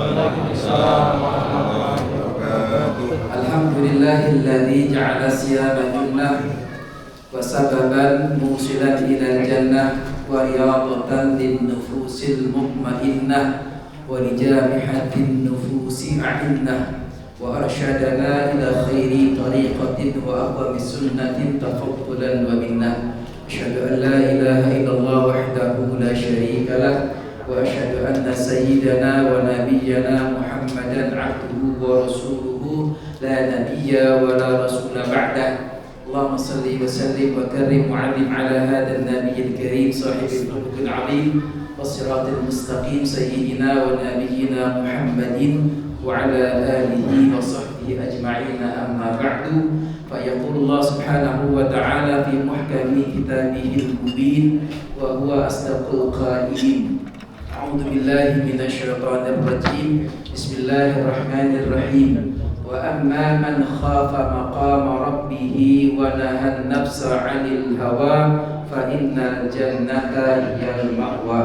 Waalaikumsalam warahmatullahi wabarakatuh. Alhamdulillahilladzi ja'ala siyama junnah wa sababan musilan ilal jannah wa riyadatan lin nufusil mutmainnah wa lijamihatin nufusi a'innah wa arsyadana ila khairi tariqatin wa aqwamis sunnatin tafaddulan wa minnah. Asyhadu an la ilaha illallah wahdahu la syarika lah wa asyhadu anna sayyidana wa nabiyyana Muhammadan abduhu wa rasuluhu la nabiyya wa la rasula ba'dah. Allahumma salli wa sallim wa karrim wa 'alim ala hadha an-nabiyyil karim sahibil khuluqil 'azim was-siratil mustaqim sayyidina wa nabiyyina Muhammadin wa ala alihi wa sahbihi ajma'in, amma ba'du. فيقول الله سبحانه وتعالى في محكم كتابه المبين وهو أصدق القائلين. أعوذ بالله من الشيطان الرجيم. بسم الله الرحمن الرحيم. وأما من خاف مقام ربه ونهى النفس عن الهوى فإن الجنة هي المأوى.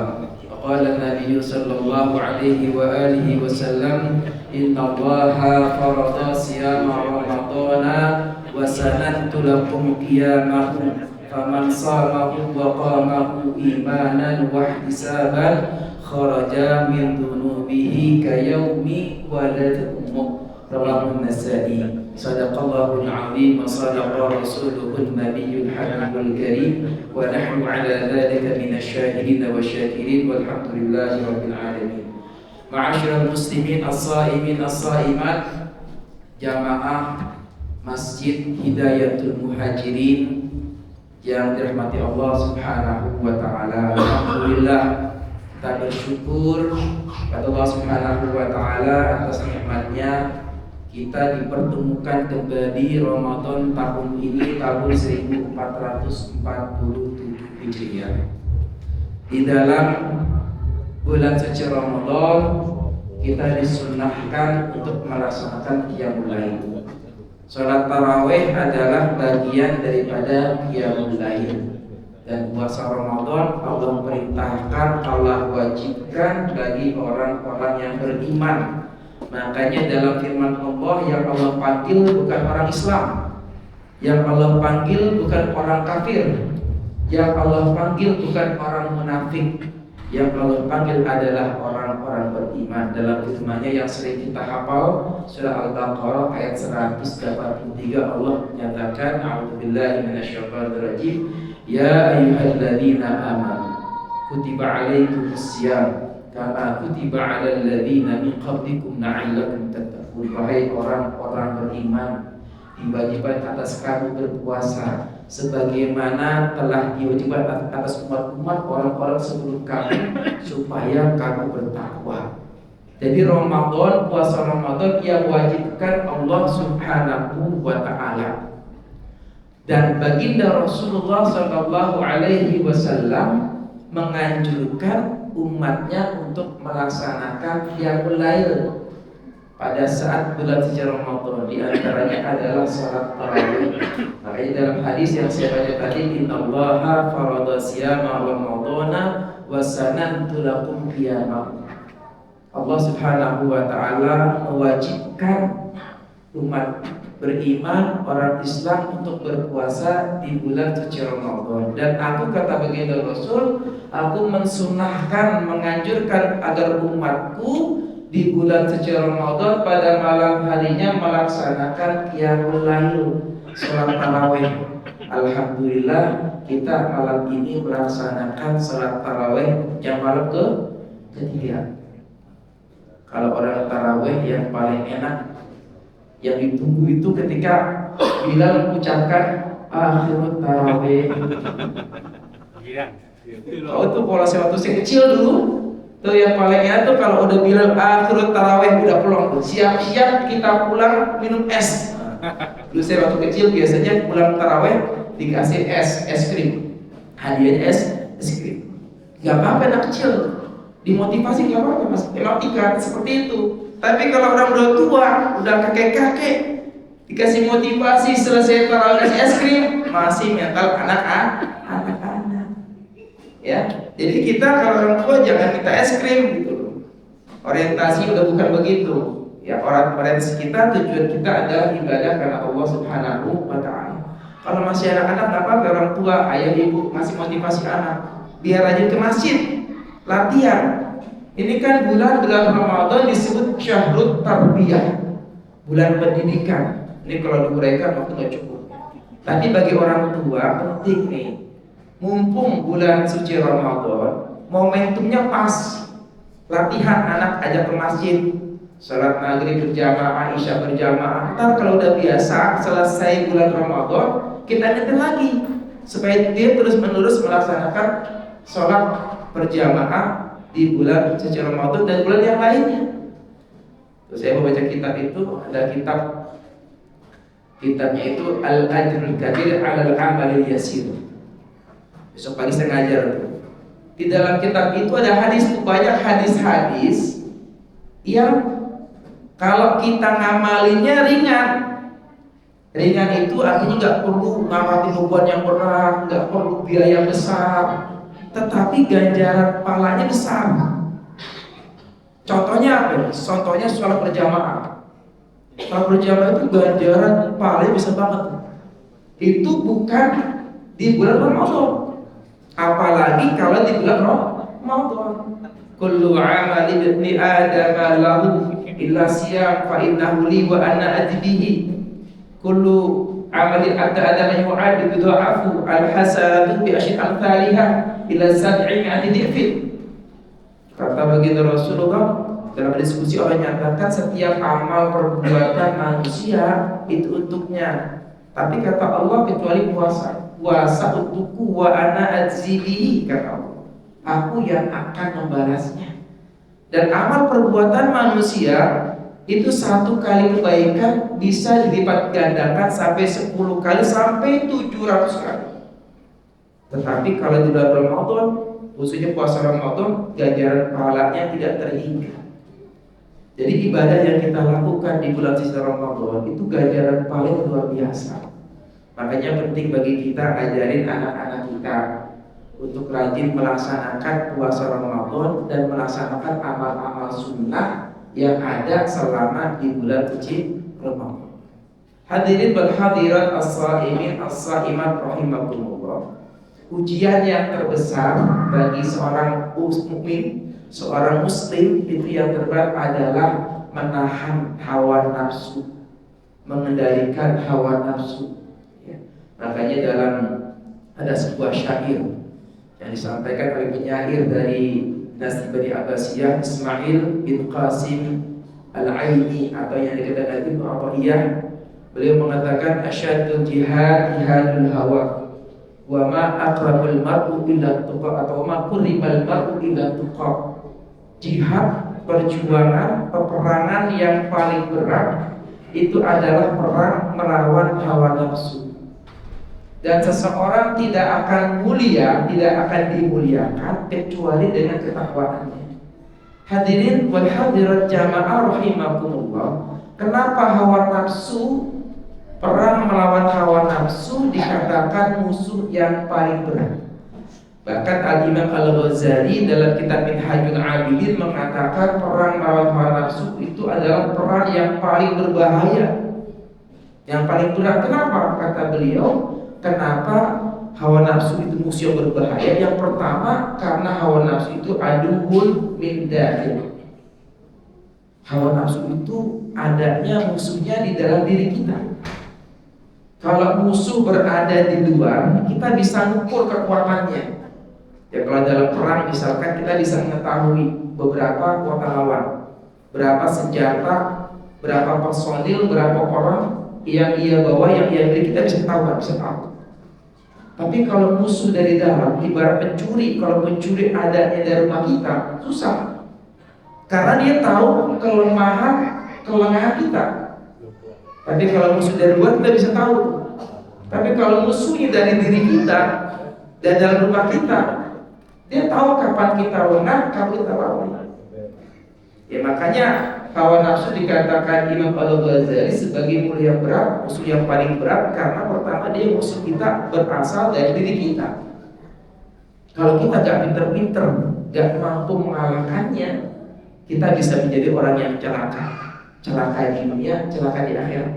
وقال النبي صلى الله عليه وآله وسلم إن الله فرض صيام رمضان وسننت لكم قيامه فمن صامه وقامه إيمانا واحتسابا خرج من ذنوبه كيوم ولد أمه. رواه النسائي. صدق الله العظيم وصدق رسوله النبي الحبيب الكريم ونحن على ذلك من الشاهدين والشاكرين والحمد لله رب العالمين. معاشر المسلمين الصائمين الصائمات، jamaah Masjid Hidayatul Muhajirin yang dirahmati Allah Subhanahu wa taala. Alhamdulillah, kita bersyukur kepada Allah Subhanahu wa taala atas nikmatnya kita dipertemukan kembali Ramadan tahun ini, tahun 1447 Hijriah. Di dalam bulan suci Ramadan kita disunnahkan untuk melaksanakan qiyamul lail. Salat tarawih adalah bagian daripada qiyamul lail. Dan puasa Ramadan Allah perintahkan, Allah wajibkan bagi orang-orang yang beriman. Makanya dalam firman Allah, yang Allah panggil bukan orang Islam, yang Allah panggil bukan orang kafir, yang Allah panggil bukan orang munafik, yang Allah panggil adalah orang-orang beriman. Dalam firman-Nya yang sering kita hafal, surah Al-Baqarah ayat 183, Allah menyatakan, a'udzubillahi minasyaitonir rajim, ya ayyuhalladzina amanu kutiba 'alaikumusiyam kama kutiba 'alal ladzina min qablikum la'allakum tattaqun. Wahai orang-orang beriman, diwajibkan atas kamu berpuasa sebagaimana telah diwajibkan atas umat-umat orang-orang sebelum kamu supaya kamu bertakwa. Jadi Ramadan, puasa Ramadan yang wajibkan Allah Subhanahu wa taala. Dan baginda Rasulullah sallallahu alaihi wasallam menganjurkan umatnya untuk melaksanakan qiyamul lail pada saat bulan suci Ramadan. Di antaranya adalah salat tarawih. Makanya dalam hadis yang saya baca tadi, innallaha farada siyama ramadhana wa sanantu lakum qiyamahu. Allah Subhanahu wa taala mewajibkan umat beriman, orang Islam untuk berpuasa di bulan suci Ramadan. Dan aku, kata baginda Rasul, aku mensunahkan, menganjurkan agar umatku di bulan suci Ramadan pada malam harinya melaksanakan qiyamul lail, salat tarawih. Alhamdulillah, kita malam ini melaksanakan salat tarawih yang malam ketiga. Kalau orang tarawih yang paling enak, yang ditunggu itu ketika Bilal mengucapkan akhirut tarawih. Oh, itu pola saya waktu saya kecil dulu. Tuh yang paling enak tuh kalau udah Bilal akhirut tarawih, udah pulang tuh. Siap-siap kita pulang minum es. Dulu saya waktu kecil biasanya pulang tarawih dikasih es krim. Hadiahnya es krim. Gak apa-apa anak kecil, dimotivasi gak apa-apa mas. Emang ikan seperti itu. Tapi kalau orang udah tua, udah kakek-kakek, dikasih motivasi selesai tarawih kasih es krim, masih mental anak-anak. Ya, jadi kita kalau orang tua jangan minta es krim gitu loh. Orientasi udah bukan begitu. Ya, orientasi kita, tujuan kita adalah ibadah karena Allah Subhanahu wa taala. Kalau masih anak-anak nggak apa-apa, orang tua, ayah ibu masih motivasi anak, biar rajin ke masjid, latihan. Ini kan bulan Ramadan disebut syahrut tarbiyah, bulan pendidikan. Ini kalau diuraikan waktu nggak cukup. Tapi bagi orang tua penting nih, mumpung bulan suci Ramadan, momentumnya pas, latihan anak ajak ke masjid, salat maghrib berjamaah, isya berjamaah. Ntar kalau udah biasa, selesai bulan Ramadan, kita ingetin lagi supaya dia terus menerus melaksanakan sholat berjamaah di bulan suci Ramadan dan bulan yang lainnya. Terus saya membaca kitab itu, ada kitabnya itu Al-Ajrul Kabir 'alal Amalil Yasir. Besok pagi saya ngajar. Di dalam kitab itu ada hadis, banyak hadis-hadis yang kalau kita ngamalinnya ringan. Ringan itu artinya nggak perlu ngamatin beban yang berat, nggak perlu biaya besar, tetapi ganjaran pahalanya besar. Contohnya apa? Contohnya sholat berjamaah. Sholat berjamaah itu ganjaran pahalanya besar banget. Itu bukan di bulan Ramadan, apalagi kalau di bulan Ramadan. Kullu amali ibni Adam lahu illa siyam fa innahu li wa ana ajbihi. Kullu amali Adam yu'ad bidha'afu al-hasanatu bi asyri amsalha ila 700 dhifin. Kata baginda Rasulullah dalam diskusi, orang nyatakan setiap amal perbuatan manusia itu untuknya, tapi kata Allah kecuali puasa untukku, wa ana ajzibihi, kata Allah, aku yang akan membalasnya. Dan amal perbuatan manusia itu satu kali kebaikan bisa dilipat gandakan sampai 10 kali sampai 700 kali. Tetapi kalau di bulan Ramadan, khususnya puasa Ramadan, ganjaran pahalanya tidak terhingga. Jadi ibadah yang kita lakukan di bulan suci Ramadan itu ganjaran paling luar biasa. Makanya penting bagi kita ajarin anak-anak kita untuk rajin melaksanakan puasa Ramadan dan melaksanakan amal-amal sunnah yang ada selama di bulan suci Ramadan. Hadirin wal hadirat as-shaimin as-shaimat rahimakumullah. Ujian yang terbesar bagi seorang mukmin, seorang muslim itu yang terberat adalah menahan hawa nafsu, mengendalikan hawa nafsu. Ya. Makanya dalam ada sebuah syair yang disampaikan oleh penyair dari Nasib Bani Abbasiyah Ismail bin Qasim Al-Aini atau yang dikenal Ibnu Athaillah. Beliau mengatakan asyadul jihad jihadul hawa wa ma aqrabul mar'u illa tuqa atau ma quribal mar'u illa tuqa. Jihad, perjuangan, peperangan yang paling berat itu adalah perang melawan hawa nafsu. Dan seseorang tidak akan mulia, tidak akan dimuliakan kecuali dengan ketakwaannya. Hadirin wal hadirat jamaah rahimakumullah. Kenapa hawa nafsu, perang melawan hawa nafsu dikatakan musuh yang paling berat? Bahkan Al-Imam Al-Ghazali dalam kitab Minhajul Abidin mengatakan perang melawan hawa nafsu itu adalah perang yang paling berbahaya, yang paling berat. Kenapa? Kata beliau, kenapa hawa nafsu itu musuh yang berbahaya? Yang pertama, karena hawa nafsu itu aduhul min dakhil. Hawa nafsu itu adanya musuhnya di dalam diri kita. Kalau musuh berada di luar, kita bisa ngukur kekuatannya. Ya, kalau dalam perang misalkan kita bisa mengetahui beberapa kekuatan lawan, berapa senjata, berapa personil, berapa orang yang ia bawa, yang ia miliki, kita bisa tahu. Tapi kalau musuh dari dalam, ibarat pencuri, kalau pencuri adanya dari rumah kita, susah. Karena dia tahu kelengahan kita. Tapi kalau musuh dari luar kita bisa tahu. Tapi kalau musuhnya dari diri kita dan dalam rumah kita, dia tahu kapan kita lengah, kapan kita lemah. Ya, makanya hawa nafsu dikatakan Imam Al-Ghazali sebagai musuh yang berat, musuh yang paling berat, karena pertama dia musuh kita berasal dari diri kita. Kalau kita gak pinter-pinter, gak mampu mengalahkannya, kita bisa menjadi orang yang celaka di dunia, celaka di akhirat.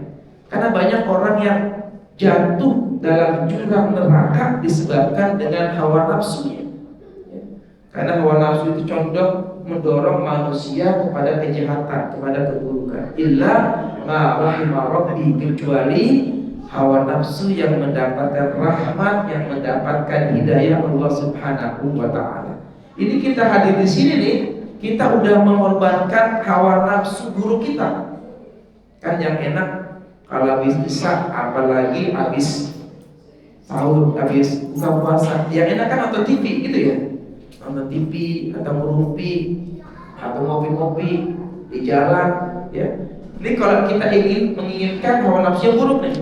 Karena banyak orang yang jatuh dalam jurang neraka disebabkan dengan hawa nafsunya. Karena hawa nafsu itu condong mendorong manusia kepada kejahatan, kepada keburukan. Illa ma rahima rabbi, kecuali hawa nafsu yang mendapatkan rahmat, yang mendapatkan hidayah Allah Subhanahu wa taala. Ini kita hadir di sini nih, kita udah mengorbankan hawa nafsu guru kita. Kan yang enak kalau habis isya, apalagi habis sahur, habis buka puasa, yang enak kan nonton TV gitu ya. Nonton TV atau merumpi atau ngopi-ngopi di jalan ya. Ini kalau kita menginginkan hawa nafsu yang buruk nih,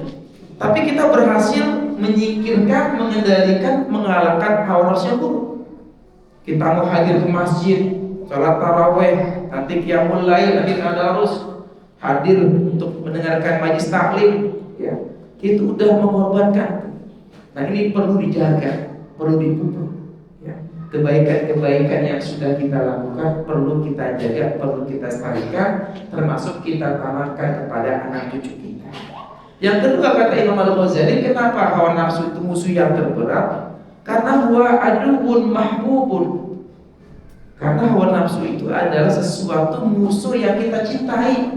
tapi kita berhasil menyingkirkan, mengendalikan, mengalahkan hawa nafsu yang buruk. Kita mau hadir ke masjid, sholat taraweh, nanti qiyamul lail, nanti tadarus, hadir untuk mendengarkan majlis taklim ya. Itu udah mengorbankan. Nah ini perlu dijaga, perlu dipupuk ya. Kebaikan-kebaikan yang sudah kita lakukan perlu kita jaga, perlu kita lestarikan, termasuk kita tanamkan kepada anak cucu kita. Yang kedua kata Imam Al-Ghazali, kenapa hawa nafsu itu musuh yang terberat? Karena huwa aduwwun mahbubun. Karena hawa nafsu itu adalah sesuatu musuh yang kita cintai,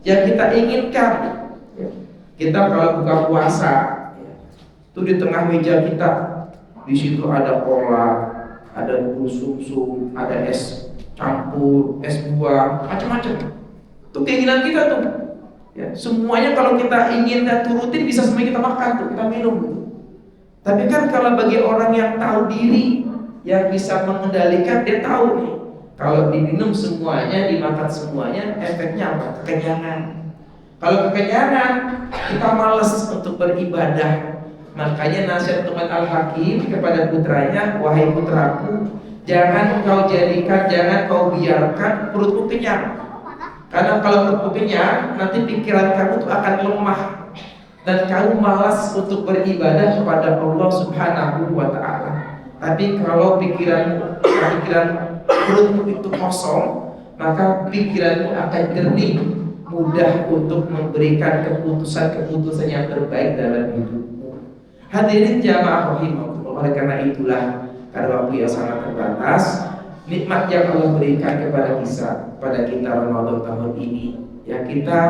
yang kita inginkan. Kita kalau buka puasa, itu di tengah meja kita, di situ ada kolak, ada bubur sum-sum, ada es campur, es buah, macam-macam. Itu keinginan kita tuh. Ya, semuanya kalau kita ingin dan turutin bisa semuanya kita makan tuh, kita minum. Tapi kan kalau bagi orang yang tahu diri, yang bisa mengendalikan, dia tahu nih, kalau diminum semuanya, dimakan semuanya, efeknya apa? Kekenyangan. Kalau kekenyangan, kita malas untuk beribadah. Makanya nasihat Luqman Al-Hakim kepada putranya, wahai putraku, jangan kau jadikan, jangan kau biarkan perutmu kenyang. Karena kalau perutmu kenyang, nanti pikiran kamu tuh akan lemah dan kamu malas untuk beribadah kepada Allah Subhanahu wa taala. Tapi kalau pikiran perutmu itu kosong, maka pikiranmu akan jernih, mudah untuk memberikan keputusan-keputusan yang terbaik dalam hidupmu. Hadirin jamaah rahimakumullah, oleh karena itulah, karena waktu yang sangat terbatas, nikmat yang Allah berikan kepada kita Ramadan tahun ini, yang kita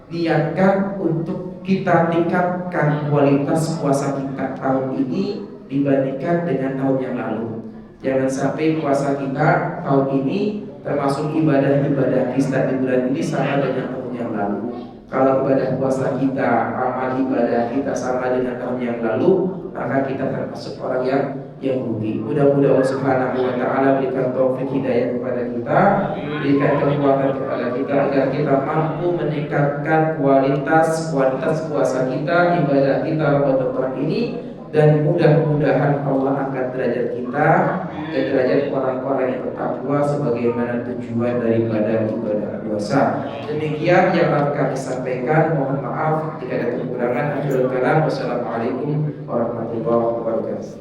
niatkan untuk kita tingkatkan kualitas puasa kita tahun ini dibandingkan dengan tahun yang lalu. Jangan sampai puasa kita tahun ini, termasuk ibadah-ibadah kita di bulan ini, sama dengan tahun yang lalu. Kalau ibadah puasa kita, amal ibadah kita sama dengan tahun yang lalu, maka kita termasuk orang yang rugi. Mudah-mudahan Allah Subhanahu wa taala berikan taufik hidayah kepada kita, berikan kekuatan kepada kita agar kita mampu meningkatkan kualitas puasa kita, ibadah kita Ramadan tahun ini, dan mudah-mudahan Allah angkat derajat kita ke derajat orang-orang yang bertakwa sebagaimana tujuan daripada ibadah puasa. Demikian yang akan kami sampaikan. Mohon maaf jika ada kekurangan. Akhirul kalam. Wassalamualaikum warahmatullahi wabarakatuh.